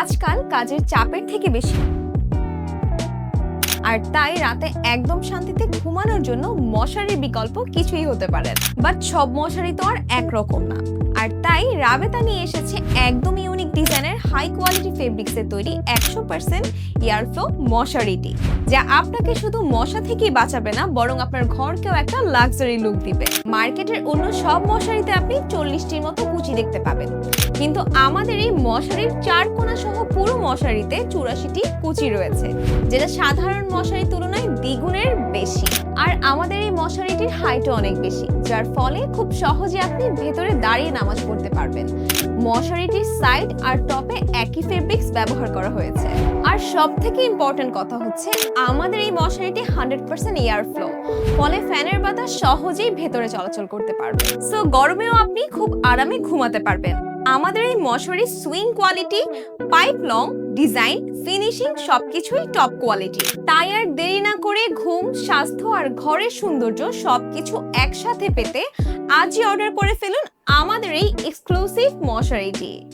আজকাল কাজের চাপের থেকে বেশি, আর তাই রাতে একদম শান্তিতে ঘুমানোর জন্য মশারির বিকল্প কিছুই হতে পারে না। বাট সব মশারি তো আর একরকম না, আর তাই রাবেতা নিয়ে এসেছে একদম ইউনিক ডিজাইনের হাই কোয়ালিটি ফেব্রিক্সে তৈরি 100% এয়ারফ্লো মশারিটি, যা আপনাকে শুধু মশা থেকেই বাঁচাবে না, বরং আপনার ঘরকেও একটা লাক্সারি লুক দিবে। মার্কেটের অন্য সব মশারিতে আপনি 40টির মতো কুচি দেখতে পাবেন, কিন্তু আমাদের এই মশারির 4 কোণা সহ পুরো মশারিতে 84টি কুচি রয়েছে, যেটা সাধারণ মশারির তুলনায় দ্বিগুণের বেশি। আর আমাদের এই মশারিটির হাইটও অনেক বেশি, যার ফলে খুব সহজে আপনি ভেতরে দাঁড়িয়ে নামাজ পড়তে পারবেন। মশারিটির সাইড আর টপে একই ফেব্রিক্স ব্যবহার করা হয়েছে। আর সবথেকে ইম্পর্টেন্ট কথা হচ্ছে, আমাদের এই মশারিটি 100% এয়ার ফ্লো, ফলে ফ্যানের বাতাস সহজেই ভেতরে চলাচল করতে পারবে। সো গরমেও আপনি খুব আরামে ঘুমাতে পারবেন। আমাদের এই মশারির swing quality, pipe long, design, finishing সবকিছুই টপ কোয়ালিটি। তাই আর দেরি না করে ঘুম, স্বাস্থ্য আর ঘরের সৌন্দর্য সবকিছু একসাথে পেতে আজই অর্ডার করে ফেলুন আমাদের এই এক্সক্লুসিভ মশারিটি।